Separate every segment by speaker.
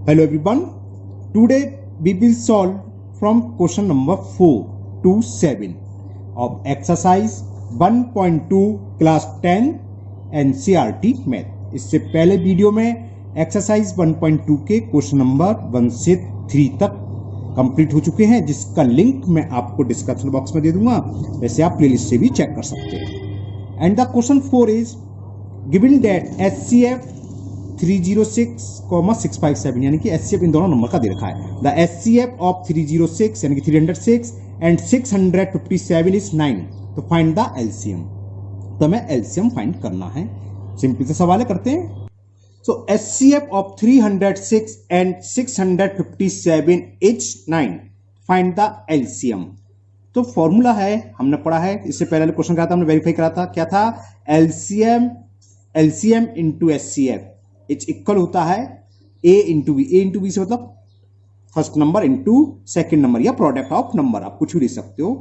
Speaker 1: Hello everyone. Today we will solve from question number 4 to 7 of exercise 1.2 class 10 NCERT math. इससे पहले video में exercise 1.2 के question number 1 से 3 तक complete हो चुके हैं, जिसका लिंक मैं आपको डिस्क्रिप्शन बॉक्स में दे दूंगा। वैसे आप प्लेलिस्ट से भी चेक कर सकते हैं। And the question 4 is given that HCF 306,657 यानी कि HCF इन दोनों नंबर का दे रखा है। द HCF ऑफ 306 यानी कि 306 एंड 657 इज 9। तो फाइंड द LCM। तो हमें LCM फाइंड करना है। सिंपल से सवाल करते हैं। सो HCF of 306 and 657 is 9। Find the LCM। तो फॉर्मूला है, हमने पढ़ा है, इससे पहले क्वेश्चन करा था, हमने वेरीफाई करा था। क्या था? LCM into HCF is equal होता है A into B. A into B से मतलब first number into second number या प्रोडक्ट ऑफ नंबर, आप कुछ भी लिख सकते हो।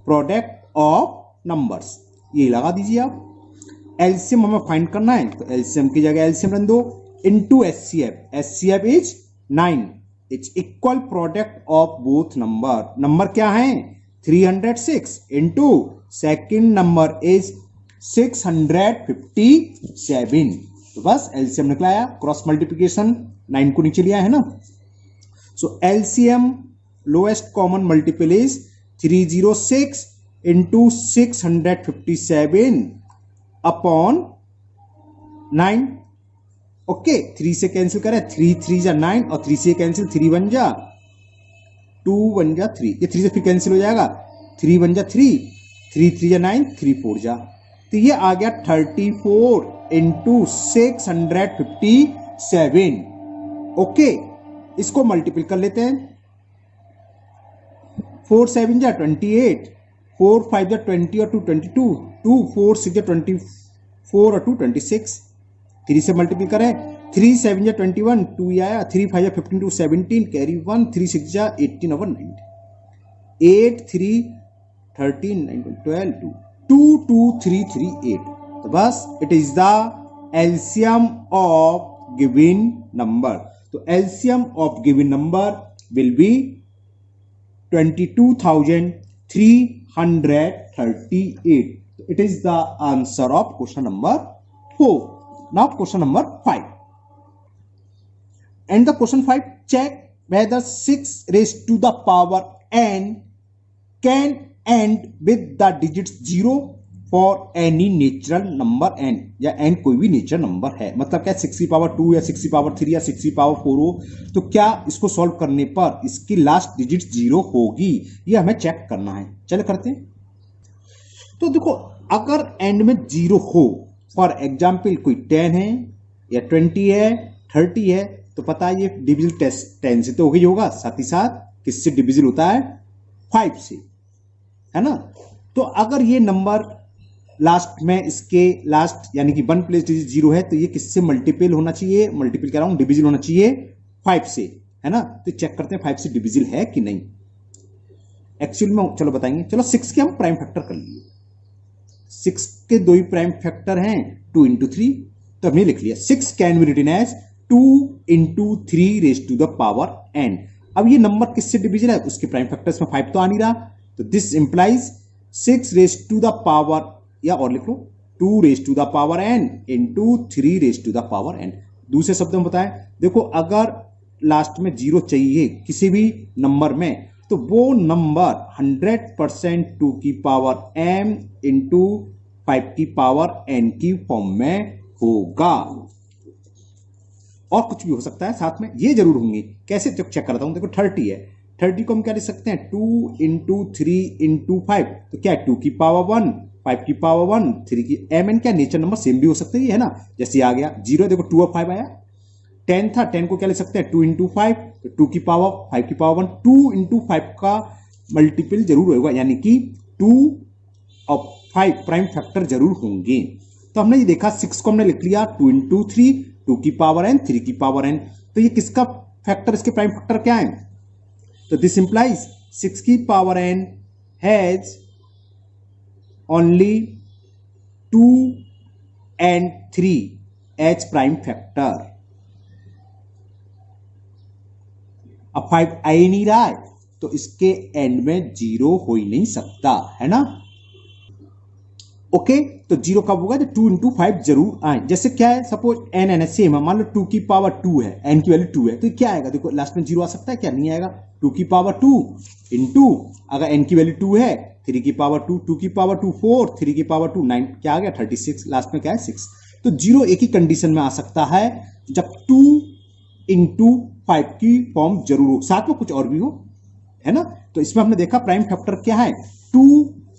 Speaker 1: प्रोडक्ट ऑफ नंबर्स ये लगा दीजिए आप। एलसीएम हमें फाइंड करना है, तो एलसीएम की जगह एलसीएम रख दो into HCF। HCF is 9 is equal product of both number. Number क्या है? 306 इंटू सेकेंड नंबर इज 657। तो बस एलसीएम निकला आया। क्रॉस मल्टीप्लिकेशन 9 को नीचे लिया है ना। So LCM lowest common multiple is 306 into 657 upon 9। Okay, 3 से कैंसिल करें, 3 3 जा 9 और 3 से कैंसिल, 3 1 जा 2 1 जा 3, ये 3 से फिर कैंसिल हो जाएगा, 3 1 जा 3, 3 3 जा 9, 3 4 जा। तो ये आ गया 34 इंटू 657। ओके, इसको मल्टीपल कर लेते हैं। 4 7 जा 28, 4 5 जा 20 और 2 22, 2 4 6 जा 24 और 2 26। 3 से मल्टीपल करें, 3 7 जा 21, 2 आया, 3 5 जा 15, 2 17, कैरी 1, 3 6 जा 18 over 9, 8 3 13 9 12 2 2 3 3 8। तो बस it is the LCM of given number. तो LCM of given number will be 22,338। It is the answer of question number 4। Now question number 5 and the question 5, check whether 6 raised to the power n can end with the digits 0 for any natural number n, या n कोई भी natural number है। मतलब क्या, 6 की power 2 या 6 की power 3 या 6 की पावर 4 हो, तो क्या इसको सॉल्व करने पर इसकी लास्ट डिजिट 0 होगी, ये हमें चेक करना है। चलो करते हैं। तो देखो, अगर एंड में 0 हो, फॉर एग्जाम्पल कोई 10 है या 20 है 30 है, तो पता है ये डिविजल 10 से तो हो गई होगा, साथ ही साथ किससे डिविजल होता है? 5 से, है ना। तो अगर ये नंबर लास्ट में इसके लास्ट यानी कि 1 प्लेस डिजिट 0 है, तो ये किससे मल्टीपल होना चाहिए? मल्टीपल कह रहा हूं, डिविजल होना चाहिए 5 से, है ना। तो चेक करते हैं 5 से डिविजल है कि नहीं। एक्चुअल में चलो बताएंगे। चलो 6 के हम प्राइम फैक्टर कर लिए। 6 के दो ही प्राइम फैक्टर हैं, 2 इंटू 3। तो हमने लिख लिया 6 can be written as 2 into 3 raise to the power n। अब ये नंबर किससे डिविजल है? उसके प्राइम फैक्टर्स में 5 तो आ नहीं रहा, तो this implies 6 raise to the power, या और लिख लो 2 raise to the power n into 3 raise to the power n। दूसरे शब्द में बताएं, देखो अगर लास्ट में 0 चाहिए किसी भी नंबर में, तो वो नंबर 100% 2 की पावर m इंटू 5 की पावर n की फॉर्म में होगा। और कुछ भी हो सकता है साथ में, ये जरूर होंगे। कैसे चेक करता हूं, देखो 30 है, 30 को हम क्या लिख सकते हैं? 2 इंटू 3 इंटू 5, तो क्या है? 2 की पावर 1, 5 की पावर 1, 3 की mn। क्या नेचर नंबर सेम भी हो सकते हैं, है ना। जैसे आ गया 0, देखो 2 और 5 आया। 10 था, 10 को क्या लिख सकते हैं? 2 इंटू 5, तो 2 की पावर 5 की पावर 1, 2 इंटू 5 का मल्टीपल जरूर होगा, यानी कि 2 और 5 प्राइम फैक्टर जरूर होंगे। तो हमने ये देखा, 6 को हमने लिख लिया 2 इंटू 3, 2 की पावर n, 3 की पावर n। तो ये किसका फैक्टर, इसके प्राइम फैक्टर क्या है? तो दिस इंप्लाइज 6 की power n has only 2 and 3 H prime factor. अब 5 आ ही नहीं रहा है तो इसके एंड में 0 हो ही नहीं सकता, है ना। ओके, तो 0 कब होगा, जब 2 इंटू 5 जरूर आए। जैसे क्या है, सपोज एन एन सेम है, मान लो 2 की पावर 2 है, एन की वैल्यू 2 है, तो क्या आएगा, देखो लास्ट में 0 आ सकता है क्या, नहीं आएगा। 2 की पावर 2 इंटू, अगर एन की वैल्यू 2 है, 3 की पावर 2, 2 की पावर 2 4, 3 की पावर 2 9, क्या आ गया 36, लास्ट में क्या है 6। तो 0 एक ही कंडीशन में आ सकता है जब 2 इंटू 5 की फॉर्म जरूर हो, साथ में कुछ और भी हो, है ना। तो इसमें हमने देखा प्राइम फैक्टर क्या है, 2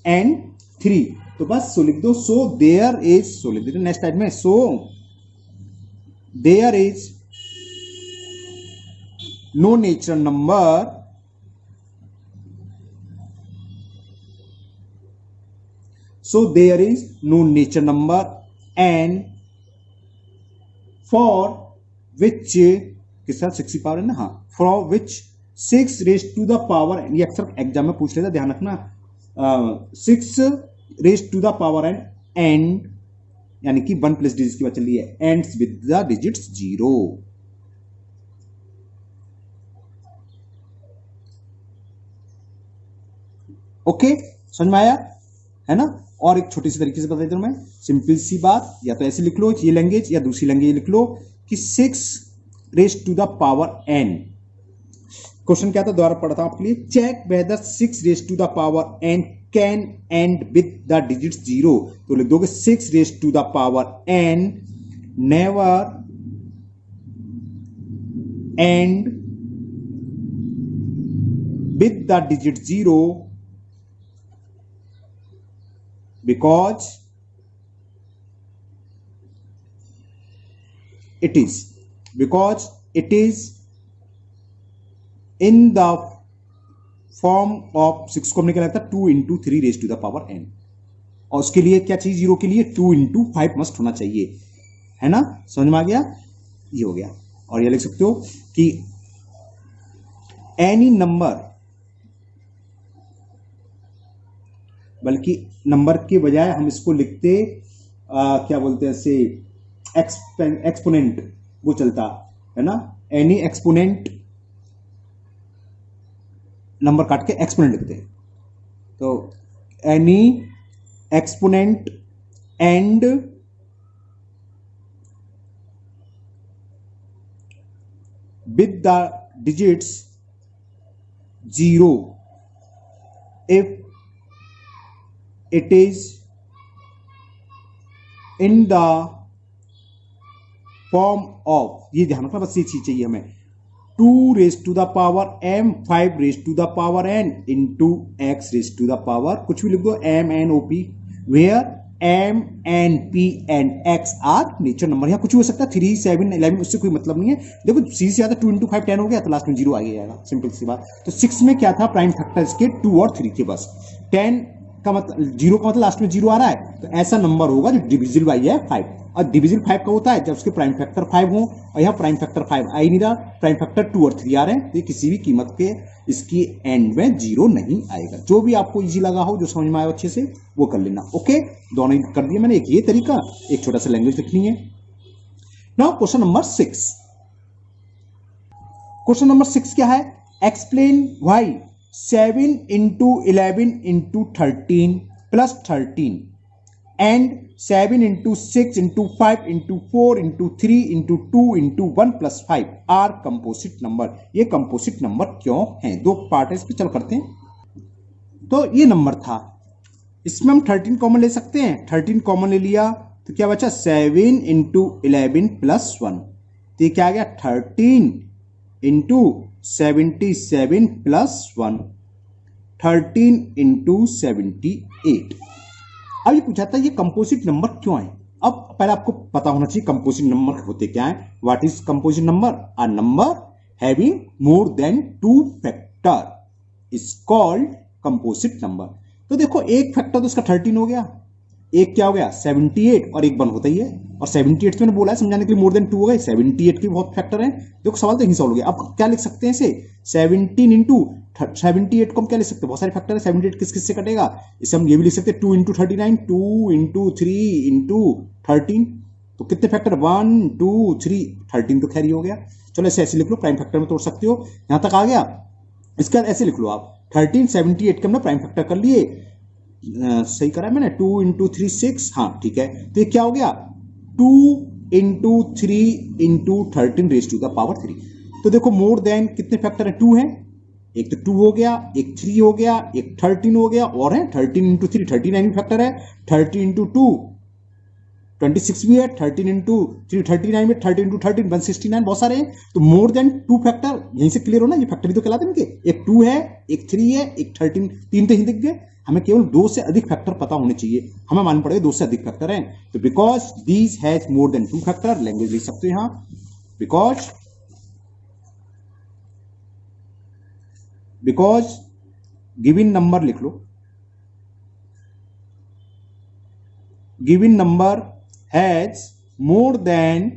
Speaker 1: एंड 3, तो बस सो लिख दो, सो देयर इज, सो लिख देते नेक्स्ट टाइम में, so there is no natural number so there is no nature number and for which किस तरह 6 की पावर है ना, हाँ, for which 6 raised to the power, ये अक्सर एग्जाम में पूछ लेता, ध्यान रखना, 6 raised to the power and यानी कि 1 प्लस डिजिट की बात चल रही है, ends with the digits 0। Okay, समझ में आया, है ना। और एक छोटी सी तरीके से बता देता हूं मैं, सिंपल सी बात, या तो ऐसे लिख लो ये लैंग्वेज, या दूसरी लैंग्वेज लिख लो कि 6 raise to the power n। Question क्या था, दोबारा पढ़ता हूं आपके लिए, check whether 6 raise to the power n can end with the digit 0। तो लिख दोगे 6 raise to the power n never end with the digit 0 because it is in the form of 6 को हमने क्या लगता है 2 into 3 raise to the power n, और उसके लिए क्या चाहिए, 0 के लिए 2 इंटू 5 मस्ट होना चाहिए, है ना। समझ में आ गया, ये हो गया। और ये लिख सकते हो कि एनी नंबर, बल्कि नंबर के बजाय हम इसको लिखते क्या बोलते हैं इसे, एक्सपोनेंट, वो चलता है ना, एनी एक्सपोनेंट, नंबर काट के एक्सपोनेंट लिखते हैं, तो any exponent and with the digits 0 if it is in the form of, ये ध्यान रखना, बस ये चीज चाहिए हमें, 2 raise to the power m 5 raise to the power n into x raise to the power, कुछ भी लिख दो, m n o p, where m n p and x are natural number. यहाँ कुछ भी हो सकता है, 3 7 11, उससे कोई मतलब नहीं है। देखो सी से ज्यादा 2 इंटू 5 10 हो गया, तो लास्ट में 0 आ जाएगा, सिंपल सी बात। तो 6 में क्या था, प्राइम फैक्टर इसके 2 और 3 के, बस 10 का मतलब 0 का मतलब लास्ट में 0 आ रहा है, तो ऐसा नंबर होगा जो डिविजिबल बाई है 5, और डिविजिबल 5 का होता है जब उसके प्राइम फैक्टर 5 हो, और यहाँ प्राइम फैक्टर 5 आ ही नहीं रहा, प्राइम फैक्टर 2 और 3 आ रहे हैं, तो किसी भी कीमत के इसकी एंड में 0 नहीं आएगा। जो भी आपको इजी लगा हो, जो समझ में आया अच्छे से, वो कर लेना। ओके, दोनों ही कर दिया मैंने, एक ये तरीका, एक छोटा सा लैंग्वेज लिखनी है। Now question number 6, question number 6 क्या है, explain why 7 into 11 into 13 plus 13 and 7 into 6 into 5 into 4 into 3 into 2 into 1 plus 5 are composite number. ये कंपोजिट नंबर क्यों हैं, दो पार्ट है, इस पे चल करते हैं। तो ये नंबर था, इसमें हम 13 कॉमन ले सकते हैं, 13 कॉमन ले लिया तो क्या बचा, 7 इंटू 11 प्लस 1, तो ये क्या आ गया 13 इंटू 77 प्लस 1, 13 इंटू 78। अब ये पूछा था ये कंपोजिट नंबर क्यों है। अब पहले आपको पता होना चाहिए कंपोजिट नंबर होते क्या है। What is composite number, a number having more than 2 factor is called composite number. तो देखो एक फैक्टर तो इसका 13 हो गया, एक क्या हो गया 78, और एक 1 होता ही है, और 78 से मैंने बोला है समझाने के लिए मोर देन 2 हो गए, 78 के बहुत फैक्टर हैं। देखो सवाल तो यही सॉल्व हो गया। अब क्या लिख सकते हैं इसे, 17 इंटू 78 को हम क्या लिख सकते हैं, बहुत सारे फैक्टर है, 78 किस किस से कटेगा, इसे हम ये भी लिख सकते हैं 2 इंटू 39, 2 इंटू 3 इंटू 13, तो कितने फैक्टर 1 2 3 13 तो खैर ही हो गया। चलो ऐसे ऐसे लिख लो, प्राइम फैक्टर में तोड़ सकते हो। यहां तक आ गया। इसके बाद ऐसे लिख लो आप 1378 के हमने प्राइम फैक्टर कर लिए। सही करा है मैंने, 2 इंटू 3 6, हाँ ठीक है। तो ये क्या हो गया, 2 into 3 into 13 raise to the power 3। तो देखो मोर देन कितने फैक्टर है, 2 है, एक तो 2 हो गया, एक 3 हो गया, एक 13 हो गया, और है 13 इंटू 3 39 फैक्टर है, 30 इंटू 2 26 भी है, 13 इंटू 3 39 में, 30 इंटू 13 169, बहुत सारे हैं। तो मोर देन 2 फैक्टर यहीं से क्लियर हो ना, ये फैक्टर भी तो कहलाते हैं इनके, एक 2 है, एक 3 है, एक 13, 3 तो ही दिख गए। हमें केवल 2 से अधिक फैक्टर पता होने चाहिए, हमें मालूम पड़ेगा 2 से अधिक फैक्टर हैं। तो because these has more than 2 factor, language लिख सकते हो यहां, बिकॉज गिवन नंबर लिख लो, given number has more than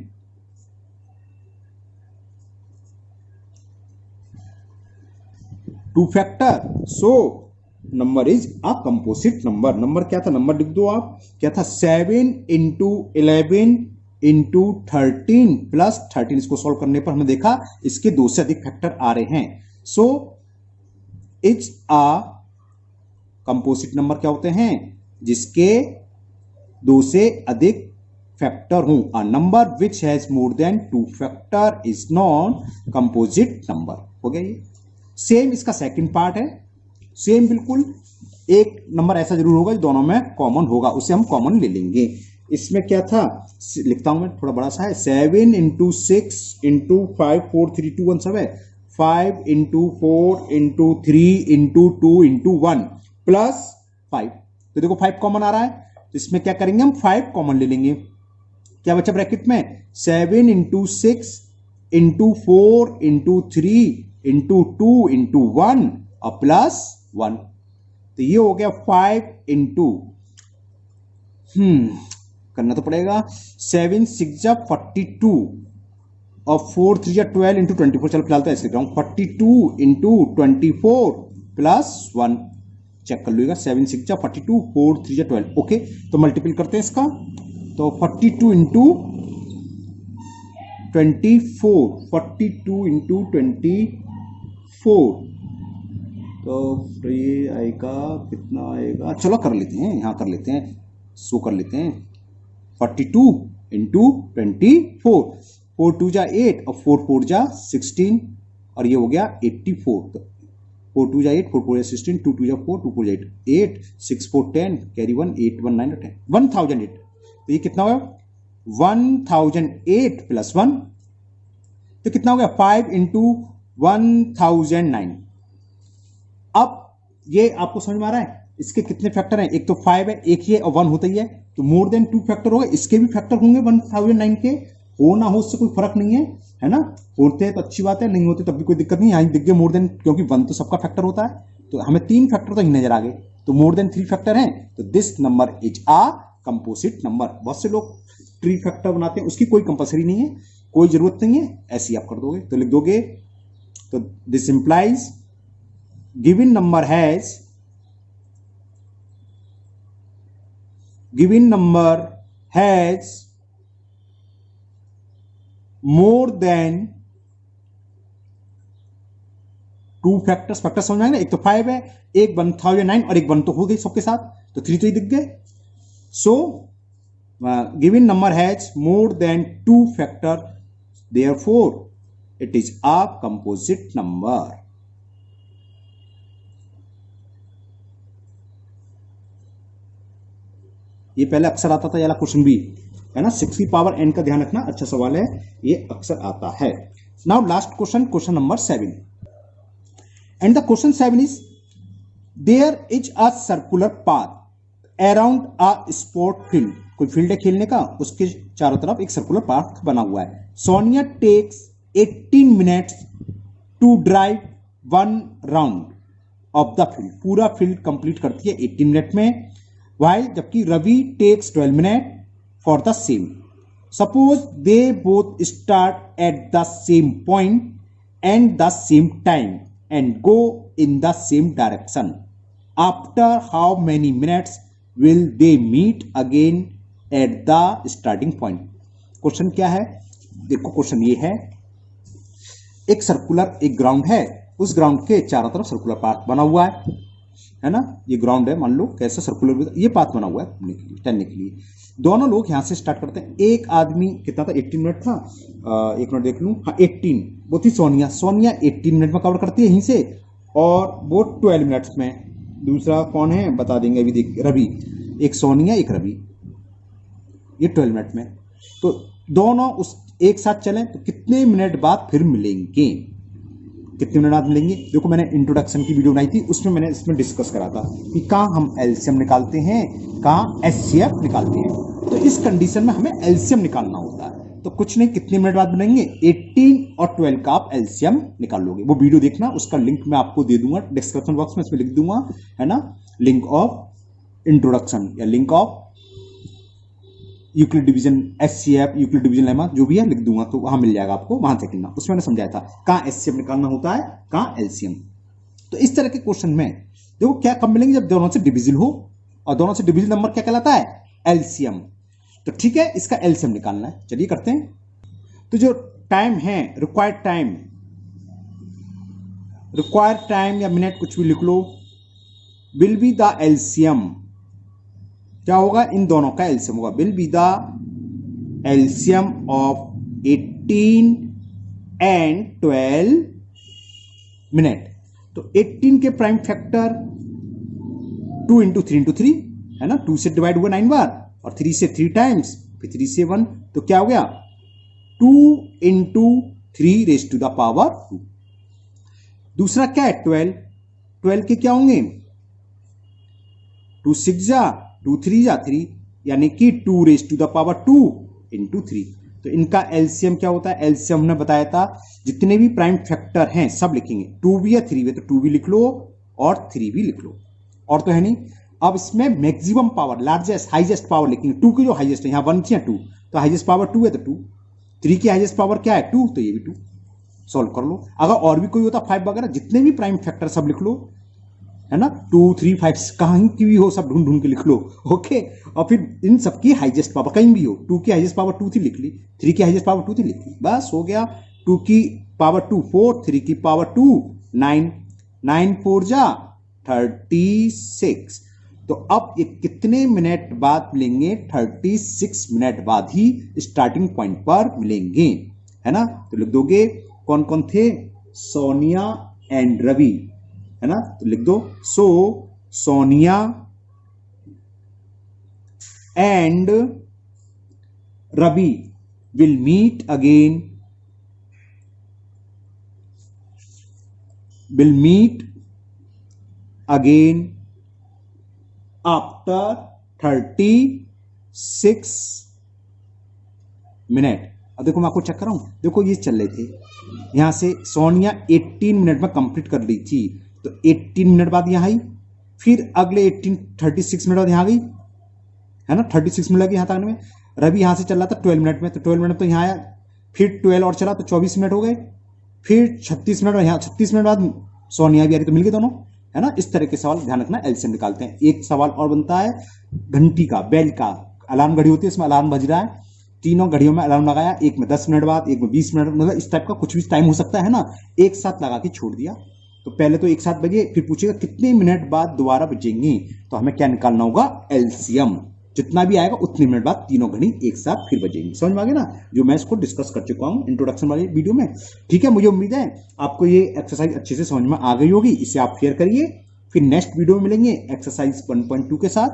Speaker 1: 2 factor, so number is a composite number. Number क्या था, नंबर लिख दो आप, क्या था 7 इंटू 11 इंटू 13 प्लस 13। इसको सॉल्व करने पर हमने देखा इसके 2 से अधिक फैक्टर आ रहे हैं। So is a composite number क्या होते हैं, जिसके 2 से अधिक फैक्टर हूं। A number which has more than 2 factor is non composite number. हो गया ये। सेम इसका सेकंड पार्ट है, सेम बिल्कुल एक नंबर ऐसा जरूर होगा जो दोनों में कॉमन होगा, उसे हम कॉमन ले लेंगे। इसमें क्या था, लिखता हूं मैं, थोड़ा बड़ा सा है, 7 इंटू 6 इंटू 5 4 3 2 1 सब है, 5 into 4 into 3 into 2 into 1 plus 5। तो देखो 5 कॉमन आ रहा है, तो इसमें क्या करेंगे हम 5 कॉमन ले लेंगे। क्या बचा ब्रैकेट में, 7 into 6 into 4 into 3 into 2 into 1 और प्लस 1। तो ये हो गया 5 इंटू करना तो पड़ेगा, 7 6 जा 42 और 4 3 जा 12 इंटू 24। चलो फिलहाल तो ऐसे लिख रहा हूं, 42 इंटू 24 प्लस 1। चेक कर लीजिएगा, 7 6 जा 42, 4 3 जा 12। ओके, तो मल्टीपल करते हैं इसका, तो 42 इंटू 24, 42 इंटू 24, तो ये आएगा कितना आएगा, चलो कर लेते हैं, यहां कर लेते हैं, सो कर लेते हैं, 42 इंटू 24, 4 2 जा 8 और 4 4 जा 16 और ये हो गया 84। तो 4 2 जा 8, 4 4 जा 16, 2 2 जा 4, 2 4 जा 8, 8 6 4 10, कैरी 1 8 1 9 10, 1008। तो ये कितना होगा, 1008 प्लस 1, तो कितना हो गया 5 इंटू 1009। अब ये आपको समझ में आ रहा है इसके कितने फैक्टर हैं, एक तो 5 है, एक ही है और 1 होता ही है, तो मोर देन 2 फैक्टर होगा, इसके भी फैक्टर होंगे 1009 के, हो ना हो उससे कोई फर्क नहीं है ना, होते हैं तो अच्छी बात है, नहीं होते तब भी कोई दिक्कत नहीं। यहां दिख गए मोर देन, क्योंकि 1 तो सबका फैक्टर होता है, तो हमें 3 फैक्टर तो ही नजर आ गए, तो मोर देन 3 फैक्टर हैं, तो this number is a composite number. बहुत से लोग 3 फैक्टर बनाते हैं, उसकी कोई कंपलसरी नहीं है, कोई जरूरत नहीं है, ऐसे ही आप कर दोगे तो लिख दोगे, तो this implies given number has more than 2 factors. Factor समझ में आएगा, एक तो 5 है, एक 1009 और एक 1 तो हो गई सबके साथ, तो 3 तो ही दिख गए। So given number has more than 2 factor, therefore it is a composite number. ये पहले अक्सर आता था, ये क्वेश्चन भी है ना, 6 की पावर n का ध्यान रखना, अच्छा सवाल है, ये अक्सर आता है। Now last question, question number 7, and the question 7 is there is a circular path around a sport field. कोई फील्ड है खेलने का, उसके चारों तरफ एक सर्कुलर पाथ बना हुआ है। Sonia takes 18 minutes to drive 1 round of the field. पूरा फील्ड कंप्लीट करती है 18 मिनट में, while जबकि Ravi takes 12 minutes for the same. Suppose they both start at the same point and the same time and go in the same direction. After how many minutes will they meet again at the starting point? Question क्या है, देखो question ये है, एक circular एक ground है, उस ground के चारों तरफ सर्कुलर पाथ बना हुआ है ना, ये ग्राउंड है, मान लो कैसा सर्कुलर, ये पाथ बना हुआ है घूमने के लिए, टहलने के लिए। दोनों लोग यहां से स्टार्ट करते हैं। एक आदमी कितना था, 18 मिनट था, एक मिनट देख लूं, हाँ 18, वो थी सोनिया। सोनिया 18 मिनट में कवर करती है यहीं से, और वो 12 मिनट्स में। दूसरा कौन है बता देंगे अभी, देख, रवि। एक सोनिया एक रवि, ये 12 मिनट में। तो दोनों उस एक साथ चलें तो कितने मिनट बाद फिर मिलेंगे, कितने मिनट बाद मिलेंगे? देखो मैंने इंट्रोडक्शन की वीडियो बनाई थी, उसमें मैंने इसमें डिस्कस करा था कि कहाँ हम एलसीएम निकालते हैं, कहाँ एचसीएफ निकालते हैं। तो इस कंडीशन में हमें एलसीएम निकालना होता है। तो कुछ नहीं, कितने मिनट बाद बनेंगे, 18 और 12 का आप एलसीएम निकाल लोगे। वो वीडियो देखना, उसका लिंक मैं आपको दे दूंगा डिस्क्रिप्शन बॉक्स में, इसमें लिख दूंगा, है ना, लिंक ऑफ इंट्रोडक्शन या link of Euclid division, HCF, Euclid division lemma, जो भी है लिख दूंगा, तो वहां मिल जाएगा आपको, वहां से लिखना। उसमें मैंने समझाया था कहाँ एचसीएफ निकालना होता है, कहाँ एलसीएम। तो इस तरह के क्वेश्चन में देखो क्या कब मिलेंगे, जब दोनों से डिविजिबल हो, और दोनों से डिविजिबल नंबर क्या कहलाता है, एलसीएम। तो ठीक है, इसका एलसीएम निकालना है, चलिए करते हैं। तो जो टाइम है, रिक्वायर्ड टाइम या मिनट कुछ भी लिख लो, विल बी द एलसीएम। क्या होगा, इन दोनों का एलसीएम होगा, will be the LCM of 18 and 12 minute. तो 18 के प्राइम फैक्टर 2 इंटू 3 इंटू 3 है ना, 2 से डिवाइड हुआ 9 बार, और 3 से 3 टाइम्स, फिर 3 से 1, तो क्या हो गया, 2 into 3 raise to the power 2। दूसरा क्या है, 12। 12 के क्या होंगे, 2 6 जा, 2 3 जा 3, यानी कि 2 raise to the power 2 into 3। तो इनका एलसीएम क्या होता है, एलसीएम हमने बताया था, जितने भी प्राइम फैक्टर हैं सब लिखेंगे, 2 भी या 3 भी, तो 2 भी लिख लो और 3 भी लिख लो, और तो है नहीं। अब इसमें maximum power, largest highest power लिखेंगे, 2 की जो हाईएस्ट है, यहाँ 1 थी या 2, तो हाईएस्ट पावर 2 है तो 2, 3 की हाईएस्ट पावर क्या है 2, तो ये भी 2, सॉल्व कर लो। अगर और भी कोई होता 5 वगैरह, जितने भी प्राइम फैक्टर सब लिख लो, है ना, 2 3 5 कहीं की भी हो, सब ढूंढ ढूंढ के लिख लो, ओके। और फिर इन सबकी हाईएस्ट पावर कहीं भी हो, 2 की हाईएस्ट पावर 2 थी लिख ली, 3 की हाईएस्ट पावर 2 थी लिख ली, बस हो गया। 2 की पावर 2 4, 3 की पावर 2 9, 9 4 जा 36। तो अब ये कितने मिनट बाद मिलेंगे, 36 मिनट बाद ही स्टार्टिंग पॉइंट पर मिलेंगे, है ना। तो लिख दोगे कौन कौन थे, सोनिया एंड रवि, है ना, तो लिख दो, so Sonia and Ravi will meet again after 36 minute. अब देखो मैं आपको चेक कर रहा हूं, देखो ये चल रहे थे, यहां से सोनिया 18 मिनट में कंप्लीट कर ली थी, तो 18 मिनट बाद यहां आई, फिर अगले 36 मिनट बाद यहां गई, है ना, 36 मिनट लगी यहां तक में। रवि यहां से चल रहा था 12 मिनट में, तो 12 मिनट तो यहां आया, फिर 12 और चला तो 24 मिनट हो गए, फिर 36 मिनट, यहां 36 मिनट बाद सोनिया भी आ रही, तो मिल गए दोनों, है ना। इस तरह के सवाल ध्यान रखना, एलसीएम निकालते हैं। एक सवाल और बनता है घंटी का, बेल का, अलार्म घड़ी होती है, इसमें अलार्म बज रहा है, तीनों घड़ियों में अलार्म लगाया, एक में 10 मिनट बाद, एक में 20 मिनट, मतलब इस टाइप का कुछ भी टाइम हो सकता है ना, एक साथ लगा के छोड़ दिया। तो पहले तो एक साथ बजे, फिर पूछेगा कितने मिनट बाद दोबारा बजेंगे, तो हमें क्या निकालना होगा, एलसीएम। जितना भी आएगा उतने मिनट बाद तीनों घड़ी एक साथ फिर बजेंगी। समझ में आ गया ना, जो मैं इसको डिस्कस कर चुका हूं इंट्रोडक्शन वाली वीडियो में। ठीक है, मुझे उम्मीद है आपको ये एक्सरसाइज अच्छे से समझ में आ गई होगी। इसे आप शेयर करिए, फिर नेक्स्ट वीडियो में मिलेंगे एक्सरसाइज 1.2 के साथ,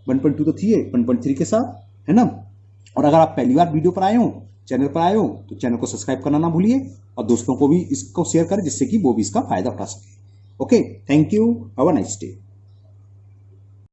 Speaker 1: 1.2 तो थी 1.3 के साथ, है ना। और अगर आप पहली बार वीडियो पर आए हो, चैनल पर आए हो, तो चैनल को सब्सक्राइब करना ना भूलिए, और दोस्तों को भी इसको शेयर करें, जिससे कि वो भी इसका फायदा उठा सके। Okay, thank you, have a nice day.